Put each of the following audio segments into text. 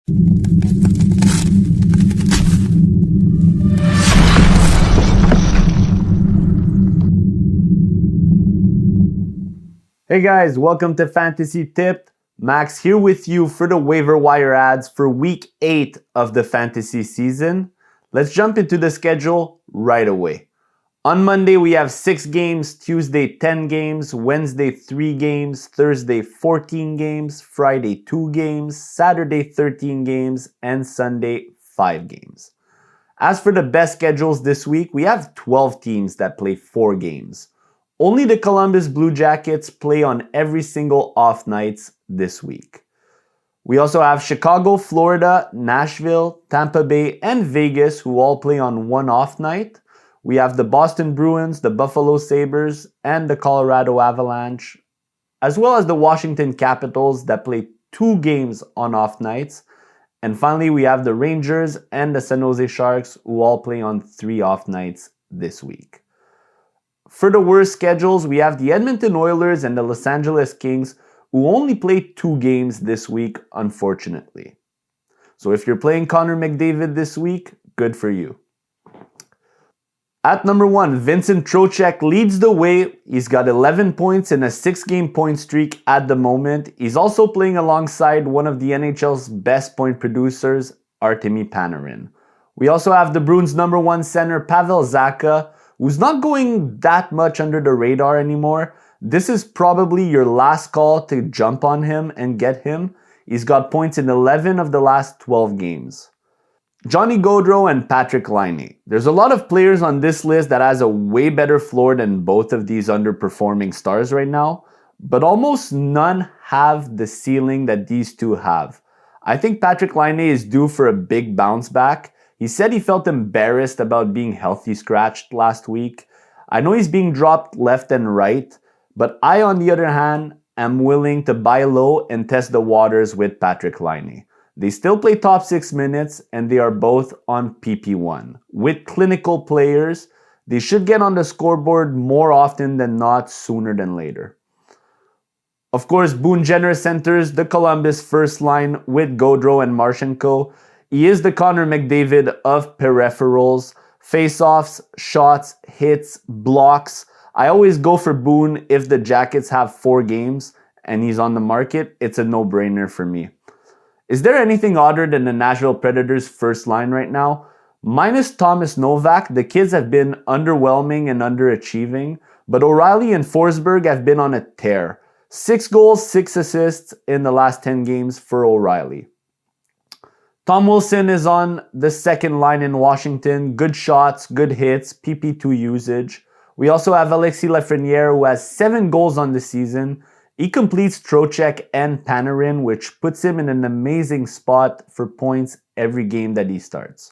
Hey guys, welcome to Fantasy Tipped. Max here with you for the waiver wire ads for week 8 of the fantasy season. Let's jump into the schedule right away. On Monday, we have 6 games, Tuesday 10 games, Wednesday 3 games, Thursday 14 games, Friday 2 games, Saturday 13 games, and Sunday 5 games. As for the best schedules this week, we have 12 teams that play 4 games. Only the Columbus Blue Jackets play on every single off nights this week. We also have Chicago, Florida, Nashville, Tampa Bay, and Vegas who all play on one off night. We have the Boston Bruins, the Buffalo Sabres, and the Colorado Avalanche, as well as the Washington Capitals that play 2 games on off nights. And finally, we have the Rangers and the San Jose Sharks who all play on 3 off nights this week. For the worst schedules, we have the Edmonton Oilers and the Los Angeles Kings who only play 2 games this week, unfortunately. So if you're playing Connor McDavid this week, good for you. At number 1, Vincent Trocheck leads the way. He's got 11 points in a 6-game point streak at the moment. He's also playing alongside one of the NHL's best point producers, Artemi Panarin. We also have the Bruins' number 1 center, Pavel Zacha, who's not going that much under the radar anymore. This is probably your last call to jump on him and get him. He's got points in 11 of the last 12 games. Johnny Gaudreau and Patrick Laine. There's a lot of players on this list that has a way better floor than both of these underperforming stars right now, but almost none have the ceiling that these two have. I think Patrick Laine is due for a big bounce back. He said he felt embarrassed about being healthy scratched last week. I know he's being dropped left and right, but I, on the other hand, am willing to buy low and test the waters with Patrick Laine. They still play top 6 minutes and they are both on PP1. With clinical players, they should get on the scoreboard more often than not, sooner than later. Of course, Boone Jenner centers the Columbus first line with Gaudreau and Marchenko. He is the Connor McDavid of peripherals, face-offs, shots, hits, blocks. I always go for Boone if the Jackets have 4 games and he's on the market. It's a no-brainer for me. Is there anything odder than the Nashville Predators first line right now? Minus Thomas Novak, the kids have been underwhelming and underachieving, but O'Reilly and Forsberg have been on a tear. 6 goals, 6 assists in the last 10 games for O'Reilly. Tom Wilson is on the second line in Washington. Good shots, good hits, PP2 usage. We also have Alexis Lafreniere, who has 7 goals on the season. He completes Trocheck and Panarin, which puts him in an amazing spot for points every game that he starts.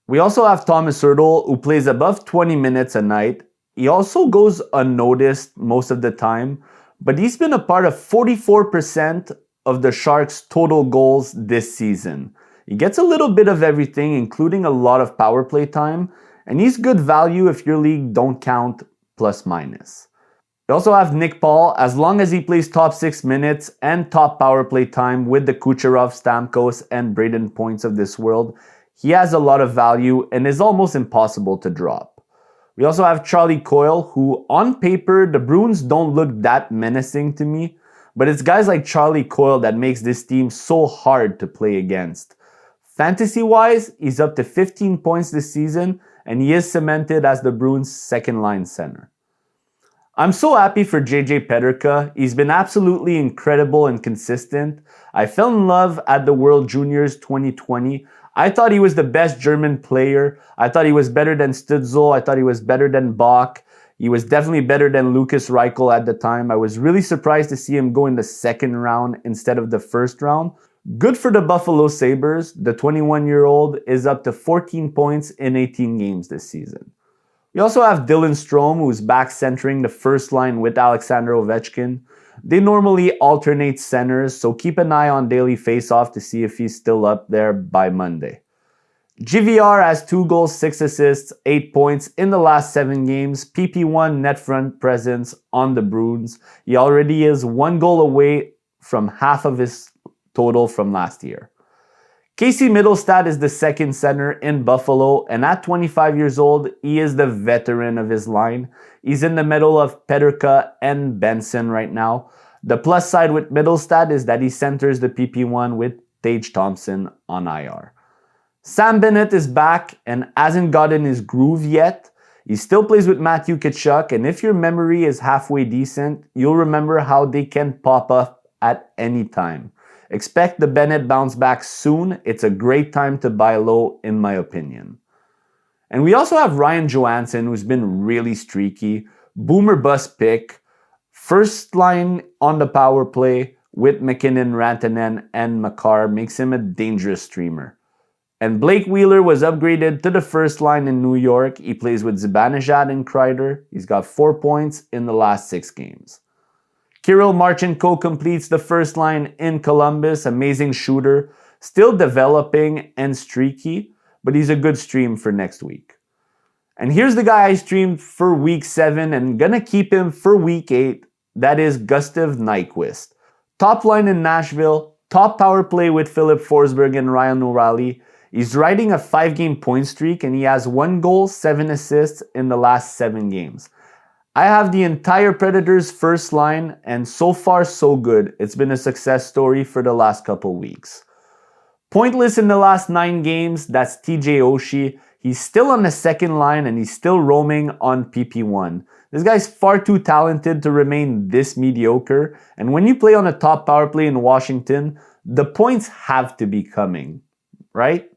We also have Thomas Hertl, who plays above 20 minutes a night. He also goes unnoticed most of the time, but he's been a part of 44% of the Sharks' total goals this season. He gets a little bit of everything, including a lot of power play time, and he's good value if your league don't count plus minus. You also have Nick Paul, as long as he plays top 6 minutes and top power play time with the Kucherov, Stamkos, and Braden Points of this world. He has a lot of value and is almost impossible to drop. We also have Charlie Coyle, who on paper, the Bruins don't look that menacing to me, but it's guys like Charlie Coyle that makes this team so hard to play against. Fantasy-wise, he's up to 15 points this season, and he is cemented as the Bruins' second-line center. I'm so happy for JJ Peterka. He's been absolutely incredible and consistent. I fell in love at the World Juniors 2020. I thought he was the best German player. I thought he was better than Stützle. I thought he was better than Bach. He was definitely better than Lucas Reichel at the time. I was really surprised to see him go in the second round instead of the first round. Good for the Buffalo Sabres. The 21-year-old is up to 14 points in 18 games this season. We also have Dylan Strome, who's back centering the first line with Alexander Ovechkin. They normally alternate centers, so keep an eye on daily faceoff to see if he's still up there by Monday. GVR has 2 goals, 6 assists, 8 points in the last 7 games. PP1 net front presence on the Bruins. He already is 1 goal away from half of his total from last year. Casey Middlestad is the second center in Buffalo, and at 25 years old, he is the veteran of his line. He's in the middle of Peterka and Benson right now. The plus side with Middlestad is that he centers the PP1 with Tage Thompson on IR. Sam Bennett is back and hasn't gotten his groove yet. He still plays with Matthew Tkachuk, and if your memory is halfway decent, you'll remember how they can pop up at any time. Expect the Bennett bounce back soon. It's a great time to buy low, in my opinion. And we also have Ryan Johansson, who's been really streaky. Boomer bust pick. First line on the power play with McKinnon, Rantanen, and Makar makes him a dangerous streamer. And Blake Wheeler was upgraded to the first line in New York. He plays with Zibanejad and Kreider. He's got 4 points in the last 6 games. Kirill Marchenko completes the first line in Columbus. Amazing shooter. Still developing and streaky, but he's a good stream for next week. And here's the guy I streamed for week 7 and gonna keep him for week 8. That is Gustav Nyquist. Top line in Nashville. Top power play with Philip Forsberg and Ryan O'Reilly. He's riding a 5-game point streak and he has 1 goal, 7 assists in the last 7 games. I have the entire Predators first line and so far so good. It's been a success story for the last couple weeks. Pointless in the last 9 games, that's TJ Oshie. He's still on the second line and he's still roaming on PP1. This guy's far too talented to remain this mediocre. And when you play on a top power play in Washington, the points have to be coming, right?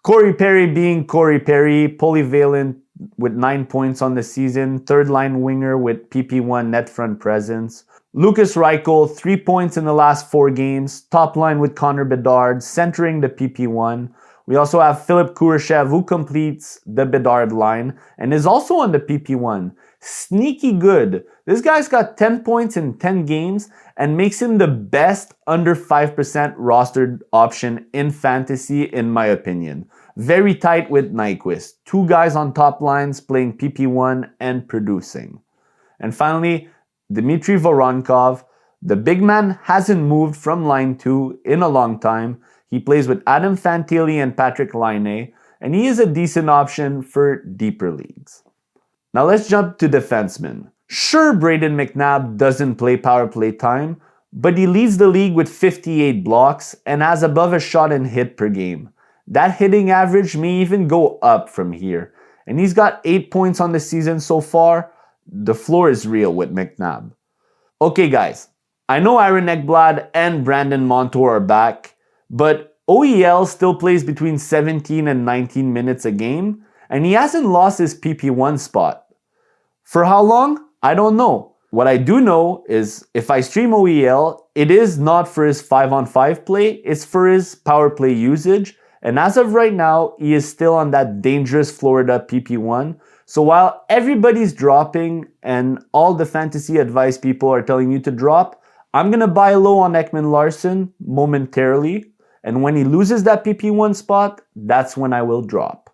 Corey Perry being Corey Perry, polyvalent with 9 points on the season, third line winger with PP1 net front presence. Lucas Reichel, 3 points in the last 4 games, top line with Connor Bedard, centering the PP1. We also have Philip Kurashev, who completes the Bedard line and is also on the PP1. Sneaky good. This guy's got 10 points in 10 games and makes him the best under 5% rostered option in fantasy, in my opinion. Very tight with Nyquist. 2 guys on top lines playing PP1 and producing. And finally, Dmitry Voronkov. The big man hasn't moved from line 2 in a long time. He plays with Adam Fantilli and Patrick Laine, and he is a decent option for deeper leagues. Now let's jump to defensemen. Sure, Brayden McNabb doesn't play power play time, but he leads the league with 58 blocks and has above a shot and hit per game. That hitting average may even go up from here. And he's got 8 points on the season so far. The floor is real with McNabb. Okay guys, I know Aaron Ekblad and Brandon Montour are back, but OEL still plays between 17 and 19 minutes a game, and he hasn't lost his PP1 spot. For how long? I don't know. What I do know is if I stream OEL, it is not for his 5-on-5 play, it's for his power play usage. And as of right now, he is still on that dangerous Florida PP1. So while everybody's dropping and all the fantasy advice people are telling you to drop, I'm going to buy low on Ekman Larson momentarily. And when he loses that PP1 spot, that's when I will drop.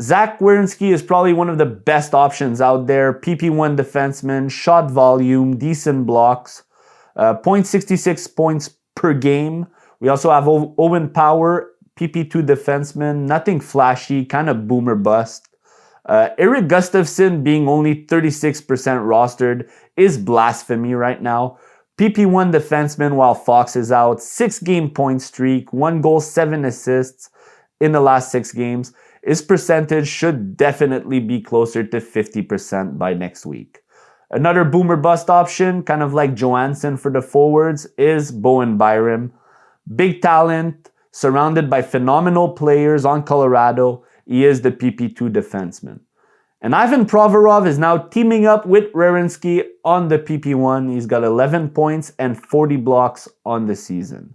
Zach Werenski is probably one of the best options out there. PP1 defenseman, shot volume, decent blocks, 0.66 points per game. We also have Owen Power, PP2 defenseman, nothing flashy, kind of boomer bust. Eric Gustafsson being only 36% rostered is blasphemy right now. PP1 defenseman while Fox is out, 6-game point streak, 1 goal, 7 assists in the last 6 games. His percentage should definitely be closer to 50% by next week. Another boomer bust option, kind of like Johansson for the forwards, is Bowen Byram. Big talent, surrounded by phenomenal players on Colorado. He is the PP2 defenseman. And Ivan Provorov is now teaming up with Werenski on the PP1. He's got 11 points and 40 blocks on the season.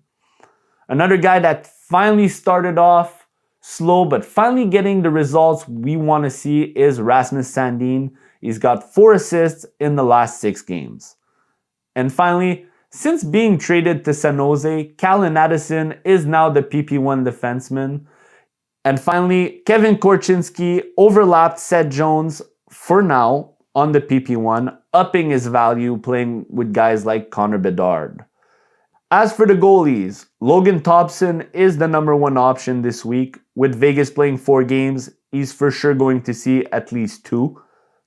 Another guy that finally started off slow, but finally getting the results we want to see is Rasmus Sandin. He's got 4 assists in the last 6 games. And finally, since being traded to San Jose, Callan Addison is now the PP1 defenseman. And finally, Kevin Korchinski overlapped Seth Jones for now on the PP1, upping his value playing with guys like Connor Bedard. As for the goalies, Logan Thompson is the number one option this week. With Vegas playing 4 games, he's for sure going to see at least 2.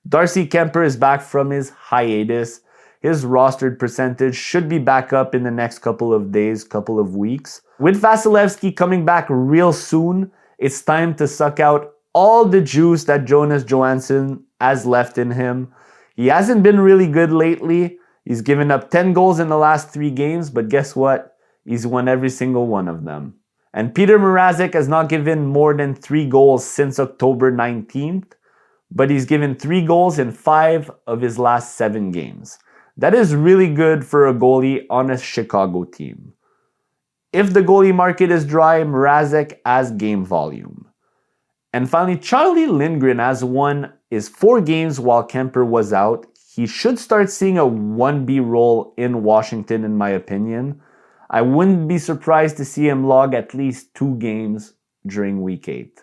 Darcy Kemper is back from his hiatus. His rostered percentage should be back up in the next couple of days, couple of weeks. With Vasilevsky coming back real soon, it's time to suck out all the juice that Jonas Johansson has left in him. He hasn't been really good lately. He's given up 10 goals in the last 3 games, but guess what? He's won every single one of them. And Peter Mrazek has not given more than 3 goals since October 19th, but he's given 3 goals in 5 of his last 7 games. That is really good for a goalie on a Chicago team. If the goalie market is dry, Mrazek has game volume. And finally, Charlie Lindgren has won his 4 games while Kemper was out. He should start seeing a 1B role in Washington, in my opinion. I wouldn't be surprised to see him log at least 2 games during Week 8.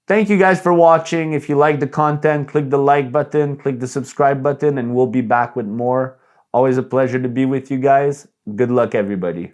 Thank you guys for watching. If you like the content, click the like button, click the subscribe button, and we'll be back with more. Always a pleasure to be with you guys. Good luck, everybody.